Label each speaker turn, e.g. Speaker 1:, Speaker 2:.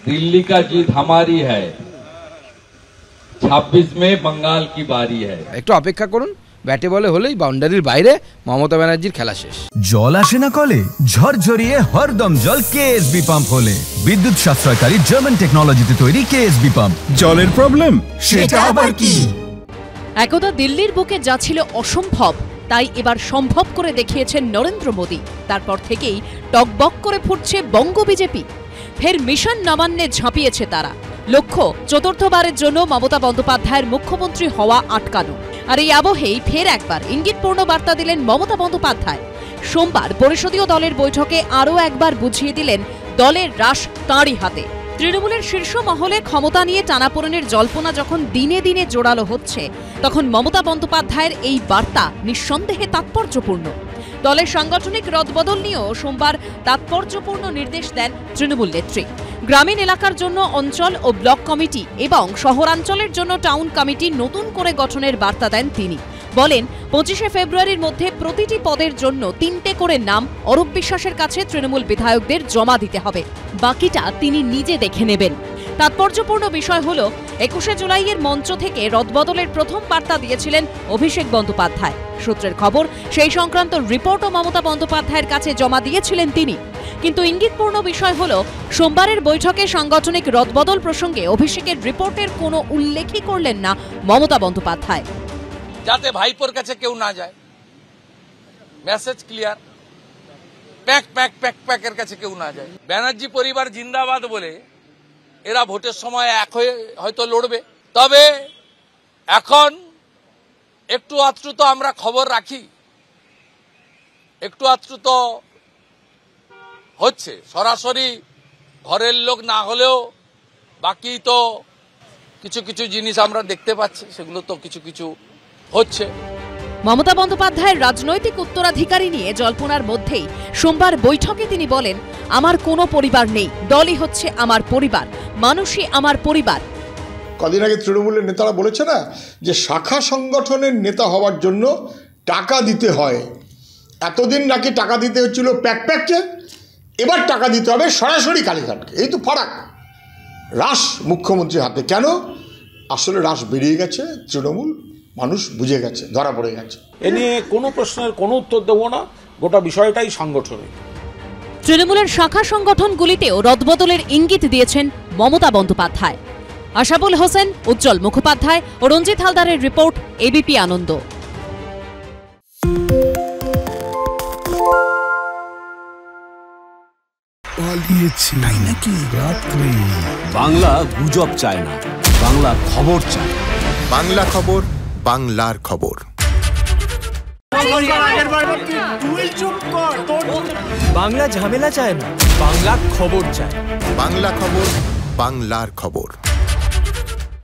Speaker 1: दिल्ली का जीत हमारी है, 26 में बंगाल की बारी है।
Speaker 2: একটু অপেক্ষা করুন, ব্যাটে বলে হলেই বাউন্ডারির বাইরে মমতা ব্যানার্জির খেলা শেষ।
Speaker 3: জল আসে না কলে, ঝরঝরিয়ে হরদম জল কেএসবি পাম্প হলে। বিদ্যুৎ সাশ্রয়কারী জার্মান টেকনোলজিতে তৈরি কেএসবি পাম্প। জলের প্রবলেম সেটা আবার কি?
Speaker 4: একদা দিল্লির বুকে যা ছিল অসম্ভব তাই এবার সম্ভব করে দেখিয়েছেন নরেন্দ্র মোদী। তারপর থেকেই টকবক করে ফুটছে বঙ্গ বিজেপি। ফের মিশন নবান্নে ঝাঁপিয়েছে তারা। লক্ষ্য চতুর্থবারের জন্য মমতা বন্দ্যোপাধ্যায়ের মুখ্যমন্ত্রী হওয়া আটকানো। আর এই আবহেই ফের একবার ইঙ্গিতপূর্ণ বার্তা দিলেন মমতা বন্দ্যোপাধ্যায়। সোমবার পরিষদীয় দলের বৈঠকে আরও একবার বুঝিয়ে দিলেন দলের রাশ তাঁরই হাতে। তৃণমূলের শীর্ষ মহলে ক্ষমতা নিয়ে টানাপোড়েনের জল্পনা যখন দিনে দিনে জোরালো হচ্ছে, তখন মমতা বন্দ্যোপাধ্যায়ের এই বার্তা নিঃসন্দেহে তাৎপর্যপূর্ণ। দলের সাংগঠনিক রদবদল নিয়েও সোমবার তাৎপর্যপূর্ণ নির্দেশ দেন তৃণমূল নেত্রী। গ্রামীণ এলাকার জন্য অঞ্চল ও ব্লক কমিটি এবং শহরাঞ্চলের জন্য টাউন কমিটি নতুন করে গঠনের বার্তা দেন তিনি। বলেন, 25শে ফেব্রুয়ারির মধ্যে প্রতিটি পদের জন্য 3টে করে নাম অরূপ বিশ্বাসের কাছে তৃণমূল বিধায়কদের জমা দিতে হবে। বাকিটা তিনি নিজে দেখে নেবেন। তাৎপর্যপূর্ণ বিষয় হল 21শে জুলাইয়ের মঞ্চ থেকে রদবদলের প্রথম বার্তা দিয়েছিলেন অভিষেক বন্দ্যোপাধ্যায়। সূত্রের খবর, সেই সংক্রান্ত রিপোর্টও মমতা বন্দ্যোপাধ্যায়ের কাছে জমা দিয়েছিলেন তিনি। কিন্তু ইঙ্গিতপূর্ণ বিষয় হল, সোমবারের বৈঠকে সাংগঠনিক রদবদল প্রসঙ্গে অভিষেকের রিপোর্টের কোনো উল্লেখই করলেন না মমতা বন্দ্যোপাধ্যায়।
Speaker 5: যাতে ভাইপোর কাছে কেউ না যায়, message clear. Pack pack pack প্যাকের কাছে কেউ না যায়। ব্যানার্জি পরিবার জিন্দাবাদ বলে এরা ভোটের সময় এক হয়ে হয়তো লড়বে। তবে এখন একটু আধটু তো আমরা খবর রাখি, একটু আধটু তো হচ্ছে। সরাসরি ঘরের লোক না হলেও বাকি তো কিছু কিছু জিনিস আমরা দেখতে পাচ্ছি, সেগুলো তো কিছু কিছু হচ্ছে।
Speaker 4: মমতা বন্দ্যোপাধ্যায়ের রাজনৈতিক উত্তরাধিকারী নিয়ে জল্পনার মধ্যেই সোমবার বৈঠকে তিনি বলেন, আমার কোনো পরিবার নেই, দলই হচ্ছে আমার পরিবার, মানুষই আমার পরিবার।
Speaker 6: কদিন আগে তৃণমূলের নেতারা বলেছে না যে শাখা সংগঠনের নেতা হওয়ার জন্য টাকা দিতে হয়। এতদিন নাকি টাকা দিতে হচ্ছিল প্যাকপ্যাককে, এবার টাকা দিতে হবে সরাসরি কালীঘাটকে। এই তো ফারাক। রাশ মুখ্যমন্ত্রীর হাতে। কেন? আসলে রাশ বেরিয়ে গেছে, তৃণমূল মানুষ বুঝে গেছে, ধরা পড়ে গেছে।
Speaker 7: এ নিয়ে কোনো প্রশ্নের কোনো উত্তর দেবো না, গোটা বিষয়টাই সাংগঠনিক।
Speaker 4: তৃণমূলের শাখা সংগঠনগুলিতেও রদবদলের ইঙ্গিত দিয়েছেন মমতা বন্দ্যোপাধ্যায়। আশাবুল হোসেন, উজ্জ্বল মুখোপাধ্যায় ও রঞ্জিত হালদারের রিপোর্ট, এবিপি আনন্দ।
Speaker 8: বাংলা গুজব চায় না, বাংলা খবর চায়।
Speaker 9: বাংলা খবর, বাংলার খবর।
Speaker 10: বাংলা ঝামেলা চায় না, বাংলা খবর চায়।
Speaker 9: বাংলা খবর, বাংলার খবর।